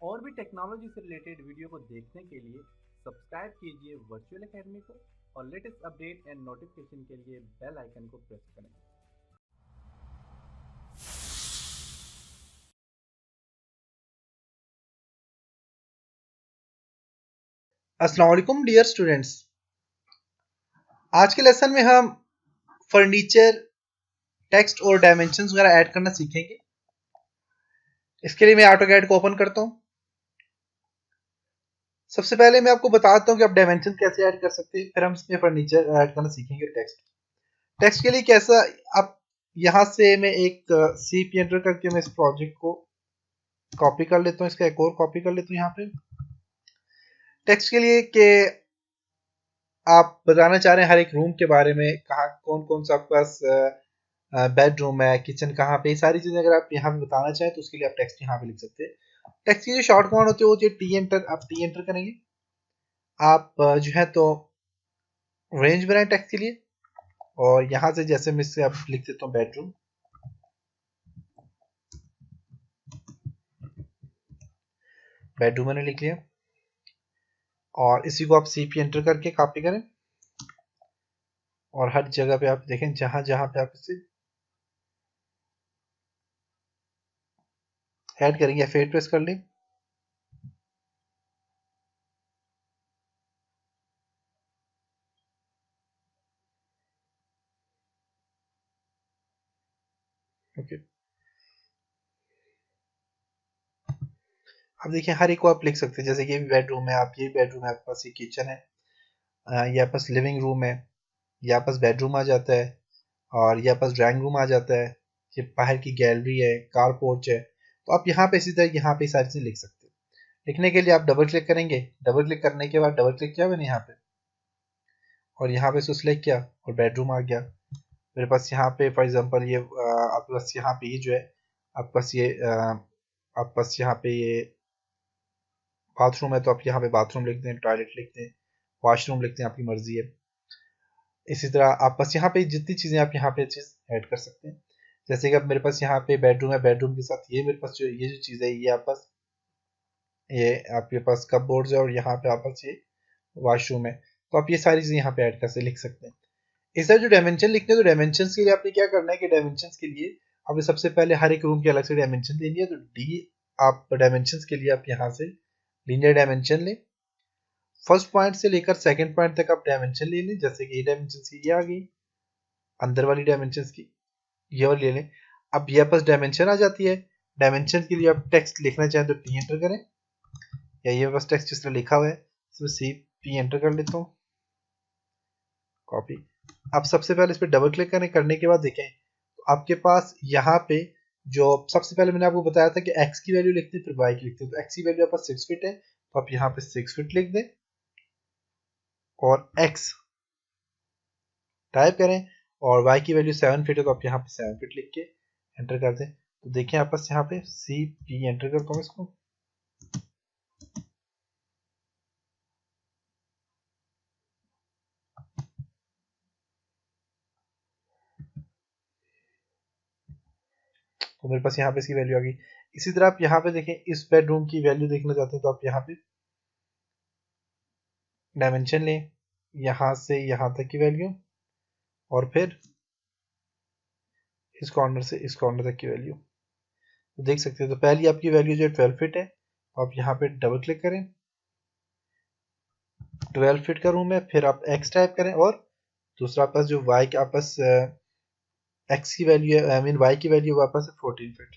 और भी टेक्नोलॉजी से रिलेटेड वीडियो को देखने के लिए सब्सक्राइब कीजिए वर्चुअल एकेडमी को और लेटेस्ट अपडेट एंड नोटिफिकेशन के लिए बेल आइकन को प्रेस करें। अस्सलाम वालेकुम डियर स्टूडेंट्स। आज के लेसन में हम फर्नीचर टेक्स्ट और डायमेंशंस वगैरह ऐड करना सीखेंगे। इसके लिए मैं ऑटोकैड को ओपन करता हूँ। सबसे पहले मैं आपको बताता हूँ कि आप डायमेंशन कैसे ऐड कर सकते हैं, फिर हम इसमें फर्नीचर ऐड करना सीखेंगे। टेक्स्ट टेक्स्ट के लिए कैसा, आप यहाँ से मैं एक सीपी एंटर करके मैं इस प्रोजेक्ट को कॉपी कर लेता हूँ, इसका एक और कॉपी कर लेता हूँ यहाँ पे टेक्स्ट के लिए कि आप बताना चाह रहे हैं हर एक रूम के बारे में, कहाँ कौन कौन सा आपके पास बेडरूम है, किचन कहाँ पे, ये सारी चीजें अगर आप यहाँ पे बताना चाहें तो उसके लिए आप टेक्स्ट यहाँ पे लिख सकते हैं। टेक्स्ट की जो शॉर्ट कमांड होती है वो होती है टी एंटर। आप टी एंटर करेंगे, आप जो है तो रेंज बनाए टेक्स्ट के लिए, और यहाँ से जैसे मैं इससे आप लिख देता हूँ बेडरूम। बेडरूम मैंने लिख लिया और इसी को आप सी पी एंटर करके कॉपी करें और हर जगह पे आप देखें जहां जहां पे आप इसे ऐड करेंगे या फेड प्रेस कर लें। ओके, अब देखिए हर एक को आप लिख सकते हैं, जैसे कि ये बेडरूम है, आप ये बेडरूम है, आपके पास ये किचन है, ये आपके पास लिविंग रूम है, ये आपके पास बेडरूम आ जाता है, और ये आपके पास ड्राइंग रूम आ जाता है, ये बाहर की गैलरी है, कार पोर्च है। तो आप यहाँ पे इसी तरह यहाँ पे सारी चीजें लिख सकते हैं। लिखने के लिए आप डबल क्लिक करेंगे, डबल क्लिक करने के बाद डबल क्लिक किया मैंने यहाँ पे और यहाँ पे इसको सिलेक्ट किया और बेडरूम आ गया मेरे पास। यहाँ पे फॉर एग्जांपल ये आपके पास यहाँ पे ये जो है आपके पास ये आपके पास यहाँ पे ये बाथरूम है, तो आप यहाँ पे बाथरूम लिख दें, टॉयलेट लिख दें, वॉशरूम लिख दें, आपकी मर्जी है। इसी तरह आप बस यहाँ पे जितनी चीज़ें आप यहाँ पे चीज़ ऐड कर सकते हैं। जैसे कि अब मेरे पास यहाँ पे बेडरूम है, बेडरूम के साथ ये मेरे पास जो ये जो चीज़ है ये आप पास ये आपके पास कप बोर्ड है और यहाँ पे आप पास ये वॉशरूम है। तो आप ये सारी चीज़ें यहाँ पे ऐड कर से लिख सकते हैं। इस तरह जो डायमेंशन लिखते हैं तो डायमेंशन के लिए आपने क्या करना है कि डायमेंशन के लिए आपने सबसे पहले हर एक रूम की अलग से डायमेंशन लेनी है। तो डी आप डायमेंशन के लिए आप यहाँ से लीनियर डायमेंशन लें, फर्स्ट पॉइंट से लेकर सेकंड पॉइंट तक आप डायमेंशन ले लें। जैसे कि ये डायमेंशन की ये आ गई, अंदर वाली डायमेंशन की ये वाली ले लें। अब ये पास डायमेंशन आ जाती है। डायमेंशन के लिए आप टेक्स्ट लिखना चाहें तो टी एंटर करें, या ये बस टेक्स्ट जिस तरह लिखा हुआ है इसमें सी पी एंटर कर लेता हूँ, कॉपी। अब सबसे पहले इस पर डबल क्लिक करने के बाद देखें तो आपके पास यहाँ पे जो सबसे पहले मैंने आपको बताया था कि x की वैल्यू लिखते हैं फिर y की लिखते हैं। तो x की वैल्यू आपके पास 6 फीट है, तो आप यहाँ पे 6 फीट लिख दें और x टाइप करें, और y की वैल्यू 7 फीट है तो आप यहाँ पे 7 फीट लिख के एंटर कर दें। तो देखिए आप बस यहाँ पे सी पी एंटर करता हूँ इसको, तो मेरे पास यहाँ पे इसकी वैल्यू आ गई। इसी तरह आप यहाँ पे देखें, इस बेडरूम की वैल्यू देखना चाहते हैं तो आप यहाँ पे डायमेंशन लें, यहाँ से यहाँ तक की वैल्यू और फिर इस कॉर्नर से इस कॉर्नर तक की वैल्यू तो देख सकते हैं। तो पहली आपकी वैल्यू जो 12 फीट है, तो आप यहाँ पे डबल क्लिक करें, 12 फीट का रूम है, फिर आप x टाइप करें और दूसरा पास जो y के आपस x की वैल्यू है, आई मीन y की वैल्यू वापस है 14 फीट।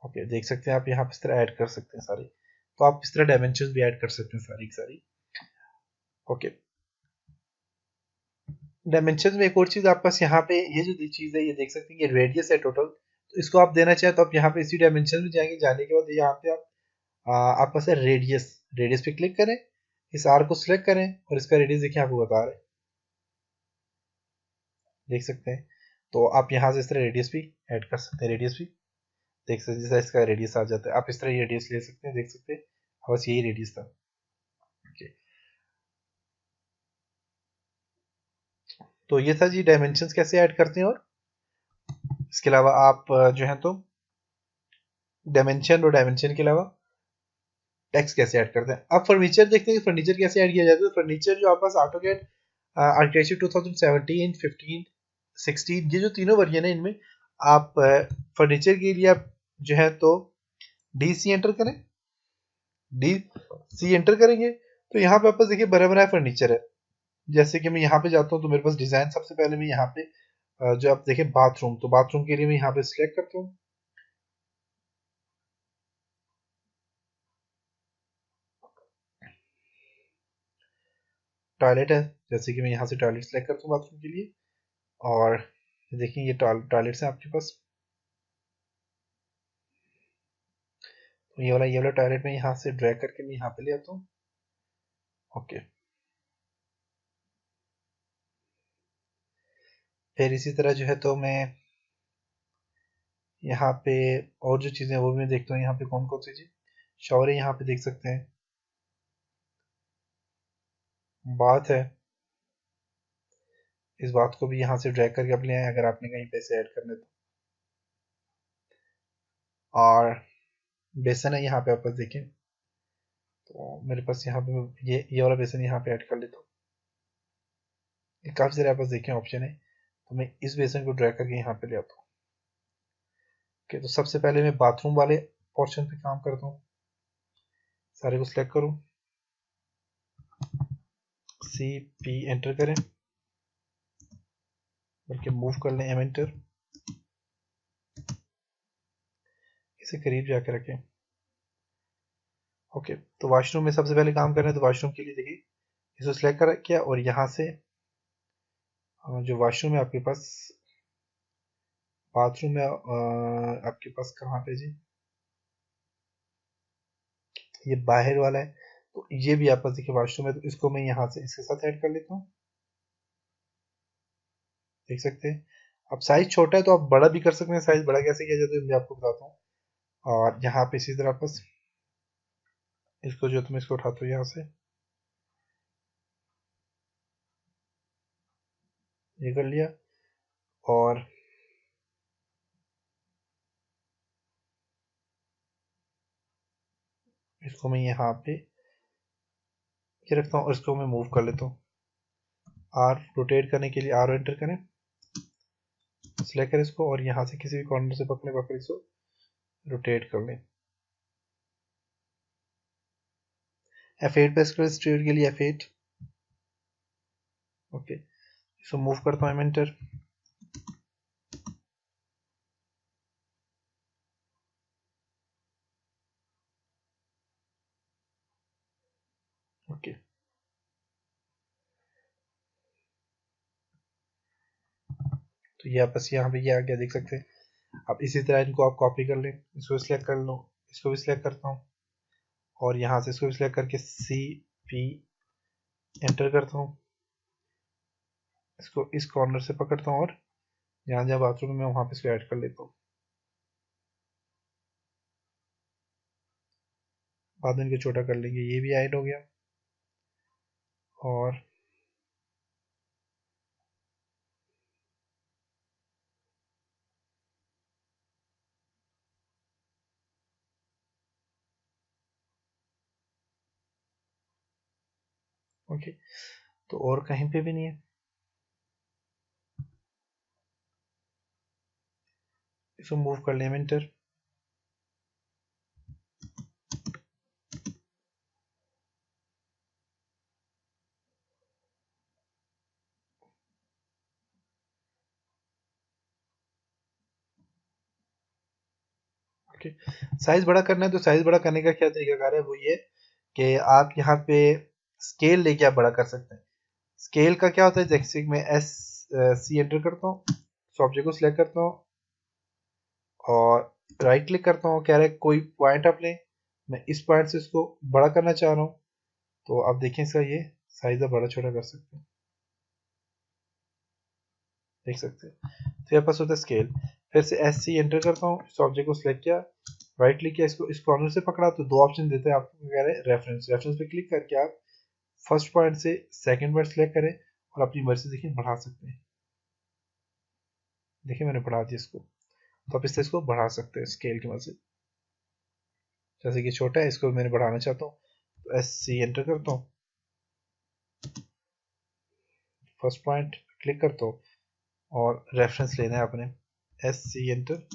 ओके, देख सकते हैं आप यहाँ पे इस तरह ऐड कर सकते हैं सारी। तो आप इस तरह डायमेंशन भी ऐड कर सकते हैं सारी की सारी। ओके, डायमेंशन में एक और चीज आपके पास यहाँ पे ये जो चीज है ये देख सकते हैं, ये रेडियस है टोटल। तो इसको आप देना चाहें तो आप यहाँ पे इसी डायमेंशन में जाएंगे, जाने के बाद यहाँ पे आप आपके पास है रेडियस, रेडियस पे क्लिक करें, इस आर को सिलेक्ट करें और इसका रेडियस देखिए आपको बता रहे हैं, देख सकते हैं। तो आप यहाँ से इस तरह रेडियस भी ऐड कर सकते हैं, रेडियस भी देख सकते हैं, जैसा इसका रेडियस आ जाता है आप इस तरह रेडियस ले सकते हैं, देख सकते हैं बस यही रेडियस था। ओके, तो ये था जी डायमेंशंस कैसे ऐड करते हैं। और इसके अलावा आप जो है तो डायमेंशन और डायमेंशन के अलावा टेक्स्ट कैसे ऐड करते हैं। अब फर्नीचर देखते हैं कि फर्नीचर कैसे ऐड किया जाता है। फर्नीचर जो आपके पास AutoCAD आर्किटेक्चर 2017, 15, 16 ये जो तीनों वर्जन है इनमें आप फर्नीचर के लिए आप जो है तो DC एंटर करें। DC एंटर करेंगे तो यहाँ पे आपस देखिए बना बनाया फर्नीचर है। जैसे कि मैं यहाँ पे जाता हूँ तो मेरे पास डिजाइन सबसे पहले मैं यहाँ पे जो आप देखें बाथरूम, तो बाथरूम के लिए मैं यहाँ पे सिलेक्ट करता हूँ। टॉयलेट है, जैसे कि मैं यहाँ से टॉयलेट सेलेक्ट करता हूँ बाथरूम के लिए। और देखिए ये टॉयलेट्स है आपके पास। तो ये वाला टॉयलेट में यहाँ से ड्रैग करके मैं यहाँ पे ले आता हूँ। ओके, फिर इसी तरह जो है तो मैं यहाँ पे और जो चीज़ें वो भी मैं देखता हूँ यहाँ पे कौन कौन सी चीज़। शॉवर यहाँ पे देख सकते हैं, बाथ है, इस बात को भी यहाँ से ड्रैग करके आप ले आए अगर आपने कहीं पैसे ऐड करने तो। और बेसन है यहाँ पे आप देखें, तो मेरे पास यहाँ पे ये वाला बेसन यहाँ पे ऐड कर लेता हूँ। काफ़ी सारे आप देखें ऑप्शन है, तो मैं इस बेसन को ड्रैग करके यहाँ पे ले आता हूँ। ओके, तो सबसे पहले मैं बाथरूम वाले पोर्शन पे काम करता हूँ। सारे को सिलेक्ट करूँ, CP एंटर करें, बल्कि मूव कर लें M एंटर, इसे करीब जाके रखें। ओके, तो वॉशरूम में सबसे पहले काम करना है, तो वॉशरूम के लिए देखिए इसको सिलेक्ट कर किया और यहाँ से जो वॉशरूम है आपके पास, बाथरूम में आपके पास कहाँ पे जी, ये बाहर वाला है, तो ये भी आपके पास देखिए वॉशरूम है, तो इसको मैं यहाँ से इसके साथ ऐड कर लेता हूँ। देख सकते हैं। अब साइज छोटा है तो आप बड़ा भी कर सकते हैं। साइज बड़ा कैसे किया जाता है मैं आपको बताता हूँ। और यहाँ पे इसी तरह बस इसको जो तुम इसको उठाते हो यहाँ से ये कर लिया, और इसको मैं यहाँ पे ये रखता हूँ और इसको मैं मूव कर लेता हूँ। आर रोटेट करने के लिए आर एंटर करें, सिलेक्ट करें इसको और यहाँ से किसी भी कॉर्नर से पकड़ इसको रोटेट कर लें। F8 प्रेस करें स्ट्रेट के लिए F8। ओके, इसको मूव करता हूँ एंटर। ओके, तो ये बस यहाँ पे ये आ गया, देख सकते हैं। अब इसी तरह इनको आप कॉपी कर लें, इसको सिलेक्ट कर लो, इसको भी सिलेक्ट करता हूँ और यहाँ से इसको भी सिलेक्ट करके CP एंटर करता हूँ। इसको इस कॉर्नर से पकड़ता हूँ और जहाँ जहाँ बाथरूम में वहाँ पे इसको ऐड कर लेता हूँ। बाद में इनको छोटा कर लेंगे, ये भी ऐड हो गया। और ओके, तो और कहीं पे भी नहीं है, इसको मूव कर लें एंटर। ओके, साइज बड़ा करना है तो साइज बड़ा करने का क्या तरीकाकार है, वो ये कि आप यहाँ पे स्केल लेके आप बड़ा कर सकते हैं। स्केल का क्या होता है, जैसे मैं C एंटर करता हूँ, इस ऑब्जेक्ट को सिलेक्ट करता हूँ और राइट क्लिक करता हूँ, कह रहा है कोई पॉइंट आप लें, मैं इस पॉइंट से इसको बड़ा करना चाह रहा हूँ, तो आप देखें इसका ये साइज आप बड़ा छोटा कर सकते हैं, देख सकते हैं। तो यहाँ पास होता है स्केल। फिर से SC एंटर करता हूँ, इस ऑब्जेक्ट को सिलेक्ट किया, राइट क्लिक किया, इसको इस कॉर्नर से पकड़ा, तो दो ऑप्शन देते हैं आपको, कह रहे हैं रेफरेंस, रेफरेंस पे क्लिक करके आप फर्स्ट पॉइंट से सेकंड पॉइंट सेलेक्ट करें और अपनी मर्जी देखिए बढ़ा सकते हैं। देखिए मैंने बढ़ा दिया इसको, तो आप इस तरह इसको बढ़ा सकते हैं स्केल की मदद से। जैसे कि छोटा है, इसको मैंने बढ़ाना चाहता हूँ तो एस सी एंटर करता हूँ, फर्स्ट पॉइंट क्लिक करता हूँ और रेफरेंस लेना है आपने, एस सी एंटर,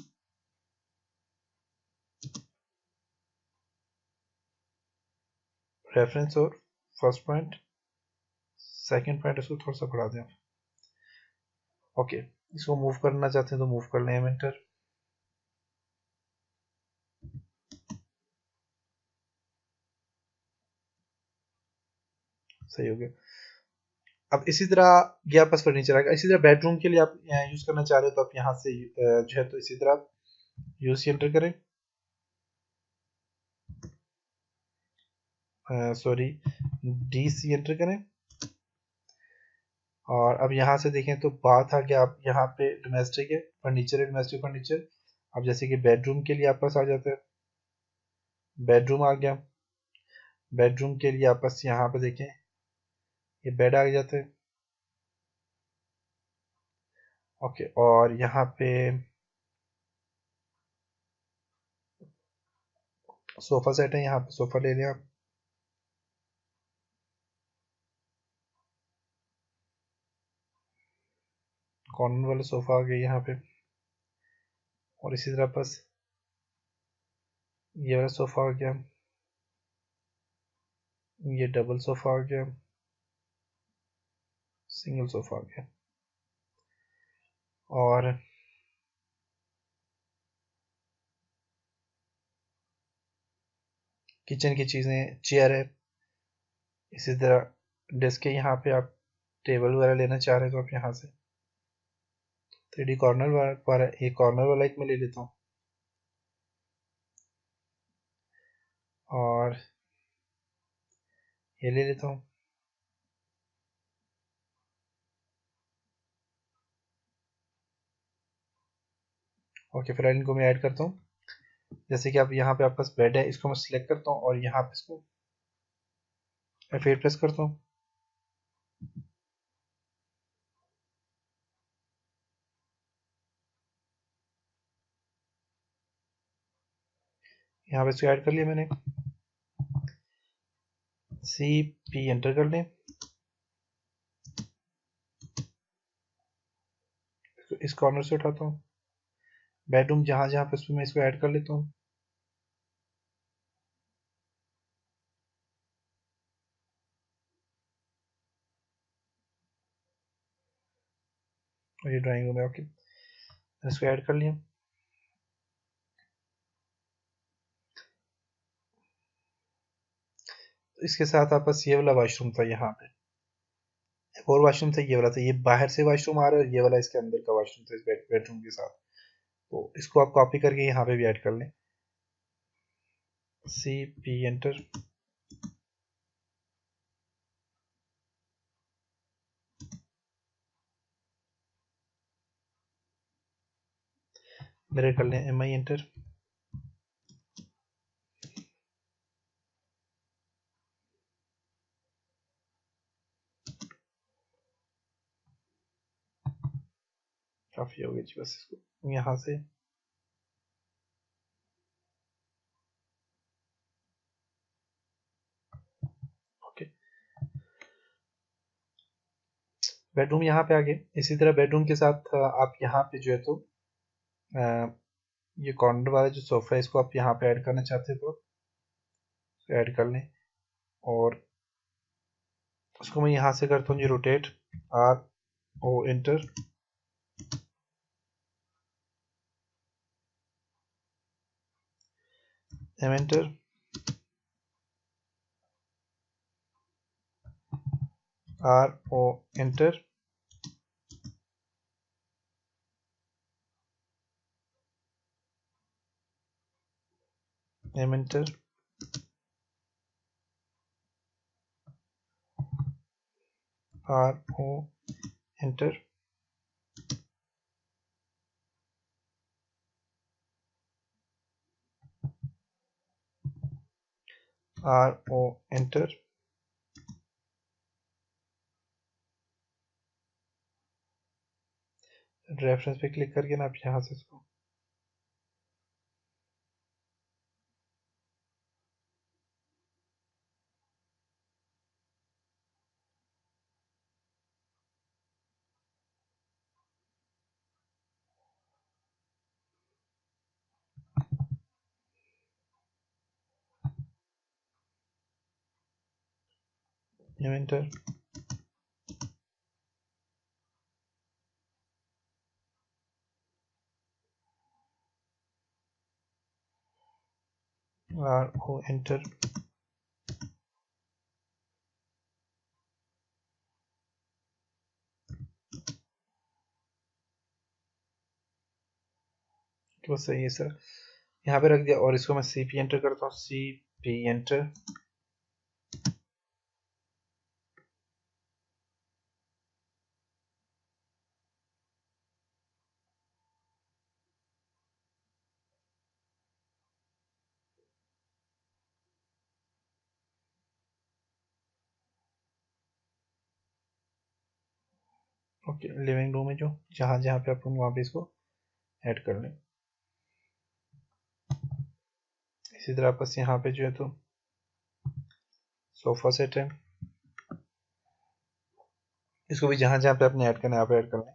रेफरेंस और फर्स्ट पॉइंट, सेकंड पॉइंट इसको थोड़ा सा बढ़ा दें। ओके, इसको मूव करना चाहते हैं तो मूव कर लें, एंटर, सही हो गया। अब इसी तरह ये आपस फर्नीचर आएगा। इसी तरह बेडरूम के लिए आप यूज करना चाह रहे हो तो आप यहाँ से जो है तो इसी तरह यूज एंटर करें, सॉरी डी सी एंटर करें, और अब यहाँ से देखें तो बात आ गया, आप यहाँ पे डोमेस्टिक है, फर्नीचर है, डोमेस्टिक फर्नीचर। अब जैसे कि बेडरूम के लिए आपस आ जाता है, बेडरूम आ गया, बेडरूम के लिए आपस यहाँ पे देखें ये बेड आ जाता है। ओके, और यहाँ पे सोफा सेट है, यहाँ पे सोफा ले लें आप, कॉर्नर वाला सोफा आ गया यहाँ पे, और इसी तरह बस ये वाला सोफा आ गया, ये डबल सोफा आ गया, सिंगल सोफा आ गया, और किचन की चीज़ें, चेयर है, इसी तरह डेस्क है, यहाँ पे आप टेबल वगैरह लेना चाह रहे हैं तो आप यहाँ से 3D कॉर्नर वाला, एक कॉर्नर वाला एक में ले लेता हूँ, और ये ले लेता हूँ। ओके, फिर इनको मैं ऐड करता हूँ। जैसे कि आप यहाँ पे आपके पास बेड है, इसको मैं सिलेक्ट करता हूँ और यहाँ पे इसको F8 प्रेस करता हूँ, यहाँ पे इसको ऐड कर लिया मैंने, सी पी एंटर कर लें, इस कॉर्नर से उठाता हूँ, बेडरूम जहाँ जहाँ पे मैं इसको ऐड कर लेता हूँ, और ये ड्राइंग रूम है। ओके, इसको ऐड कर लिया। तो इसके साथ आपस ये वाला वॉशरूम था, यहाँ पे एक और वॉशरूम था, ये वाला था, ये बाहर से वॉशरूम आ रहा है और ये वाला इसके अंदर का वॉशरूम था इस बेडरूम के साथ। तो इसको आप कॉपी करके यहाँ पे भी ऐड कर लें, सी पी एंटर, मिरर कर लें, एम आई एंटर, काफी हो गई जी, बस इसको यहाँ से ओके, बेडरूम यहाँ पे आ गए। इसी तरह बेडरूम के साथ आप यहाँ पे जो है तो ये कॉर्नर वाला जो सोफा है इसको आप यहाँ पे ऐड करना चाहते हो तो ऐड कर लें, और उसको मैं यहाँ से करता हूँ जी rotate, R O enter, M enter, R O enter, M enter, R O enter, R O enter, reference पे क्लिक करके ना आप यहाँ से इसको एंटर, RO एंटर, तो सही है सर, यहाँ पे रख दिया। और इसको मैं CP एंटर करता हूँ, CP enter, okay. Living room में जो जहाँ जहाँ पे अपन वहाँ पे इसको ऐड कर लें। इसी तरह बस यहाँ पे जो है तो सोफा सेट है, इसको भी जहाँ जहाँ पे अपने ऐड करना है यहाँ पे ऐड कर लें।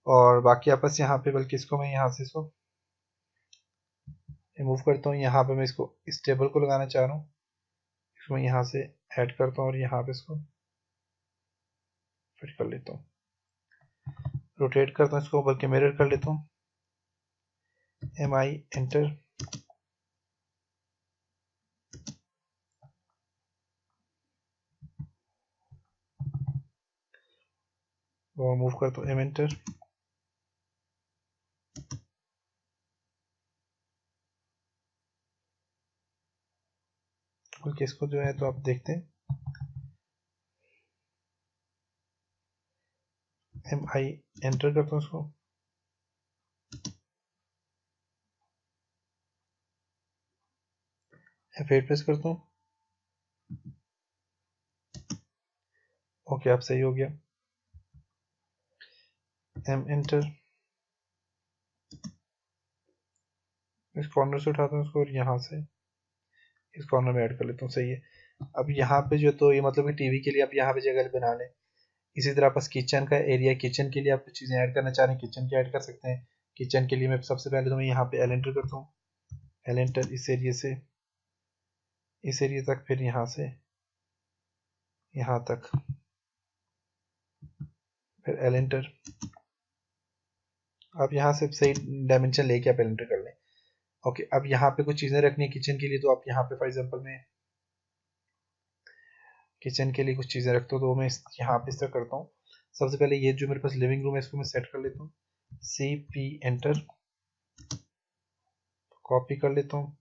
और बाकी आपस यहाँ पे, बल्कि इसको मैं यहाँ से इसको रिमूव करता हूँ। यहाँ पे मैं इसको इस टेबल को लगाना चाह रहा हूँ, इसको मैं यहाँ से ऐड करता हूँ और यहाँ पे इसको फिट कर लेता हूँ, रोटेट करता हूँ इसको, बल्कि मिरर कर लेता हूँ, MI एंटर, और मूव करता हूँ M एंटर, बल्कि इसको जो है तो आप देखते हैं MI एंटर करता हूँ इसको, F8 प्रेस करता हूँ, ओके आप सही हो गया। M एंटर, इस कॉर्नर से उठाता हूँ इसको और यहाँ से इस कॉर्नर में ऐड कर लेता हूँ, सही है। अब यहाँ पे जो तो ये मतलब कि टीवी के लिए आप यहाँ पे जगह बना लें। इसी तरह बस किचन का एरिया, किचन के लिए आप कुछ चीज़ें ऐड करना चाह रहे हैं, किचन की ऐड कर सकते हैं। किचन के लिए मैं सबसे पहले तो मैं यहाँ पे एल एंटर करता हूँ, एल एंटर, इस एरिया से इस एरिया तक, फिर यहाँ से यहाँ तक, फिर एल एंटर। आप यहाँ से सही डायमेंशन लेके आप एल एंटर कर लें। ओके, अब यहाँ पे कुछ चीज़ें रखनी है किचन के लिए, तो आप यहाँ पे फॉर एग्जांपल मैं किचन के लिए कुछ चीज़ें रखता हूँ, तो मैं यहाँ पे इस तरह करता हूँ। सबसे पहले ये जो मेरे पास लिविंग रूम है इसको मैं सेट कर लेता हूँ, CP एंटर, कॉपी कर लेता हूँ,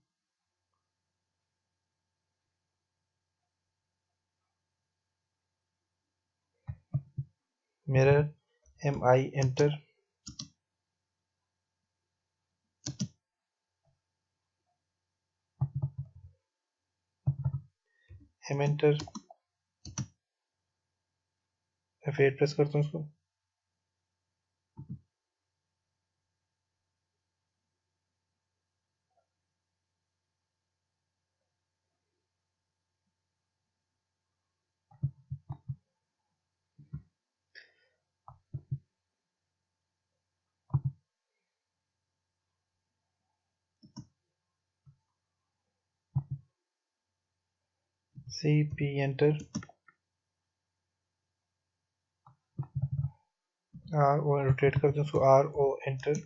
mirror, MI enter, M enter, F8 press करता हूँ इसको, CP एंटर, RO रोटेट करते हैं उसको, RO enter,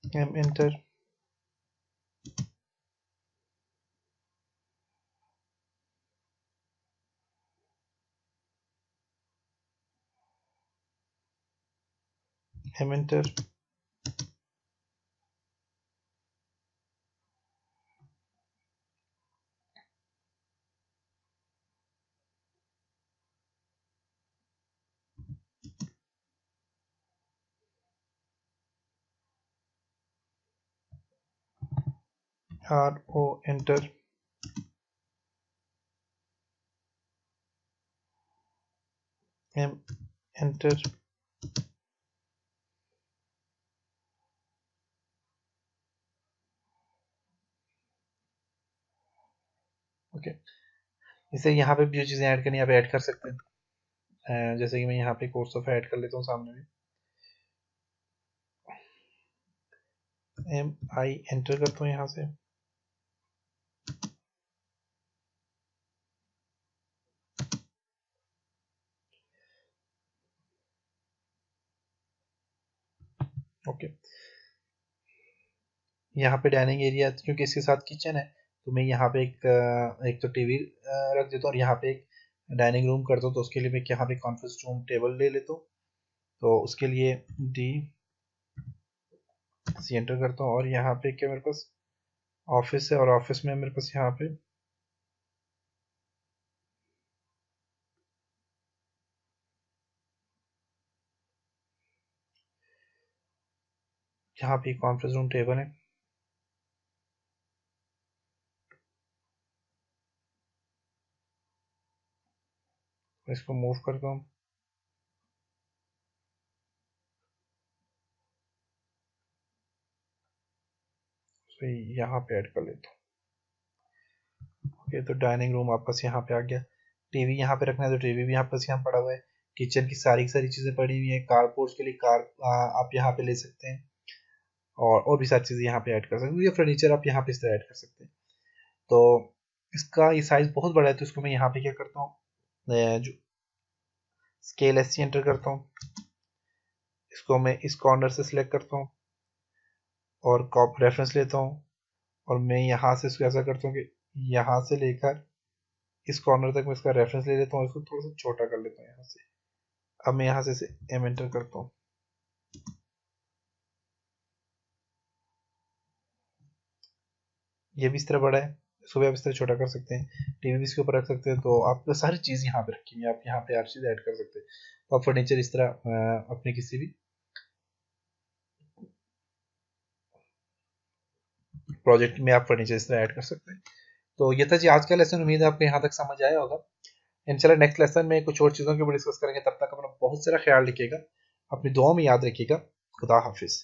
M enter, M enter, RO enter, M enter, okay. इसे यहाँ पे भी जो चीज़ें ऐड करनी है यहाँ पे ऐड कर सकते हैं। जैसे कि मैं यहाँ पे कोर्स ऑफ ऐड कर लेता हूँ सामने में, MI एंटर करता हूँ यहाँ से। ओके, यहाँ पे डाइनिंग एरिया क्योंकि इसके साथ किचन है तो मैं यहाँ पे एक तो टीवी रख देता हूँ और यहाँ पे एक डाइनिंग रूम करता हूँ। तो उसके लिए मैं यहाँ पे कॉन्फ्रेंस रूम टेबल ले लेता हूँ। तो उसके लिए डी सी एंटर करता हूँ और यहाँ पे क्या मेरे पास ऑफिस है और ऑफिस में मेरे पास यहाँ पे कॉन्फ्रेंस रूम टेबल है। इसको मूव करता हूँ। तो यहाँ पे ऐड कर लेता हूँ। ओके, तो डाइनिंग रूम आपस यहाँ पे आ गया। टीवी यहाँ पे रखना है तो टीवी भी यहाँ पड़ा हुआ है। किचन की सारी चीजें पड़ी हुई है। कारपोर्ट के लिए कार आप यहाँ पे ले सकते हैं और भी सारी चीजें यहाँ पे ऐड कर सकते हैं। ये फर्नीचर आप यहाँ पे इस तरह ऐड कर सकते हैं। तो इसका ये साइज बहुत बड़ा है तो इसको मैं यहाँ पे क्या करता हूँ, जो स्केल एस एंटर करता हूँ। इसको मैं इस कॉर्नर से सिलेक्ट करता हूँ और कॉप रेफरेंस लेता हूँ और मैं यहाँ से इसको ऐसा करता हूँ कि यहाँ से लेकर इस कॉर्नर तक मैं इसका रेफरेंस ले लेता हूँ। इसको थोड़ा सा छोटा कर लेता हूँ यहाँ से। अब मैं यहाँ से एम एंटर करता हूँ। ये भी इस तरह बड़ा है, इसको भी आप इस तरह छोटा कर सकते हैं। टीवी भी इसके ऊपर रख सकते हैं। तो आपको सारी चीज़ यहाँ पे रखी हुई है, आप यहाँ पे हर चीज़ ऐड कर सकते हैं। तो आप फर्नीचर इस तरह अपने किसी भी प्रोजेक्ट में आप फर्नीचर इस तरह ऐड कर सकते हैं। तो ये था जी आज का लेसन। उम्मीद है आपको यहाँ तक समझ आया होगा। इंशाल्लाह नेक्स्ट लेसन में कुछ और चीज़ों के ऊपर डिस्कस करेंगे। तब तक अपना बहुत सारा ख्याल रखिएगा, अपनी दुआओं में याद रखिएगा। खुदा हाफिज़।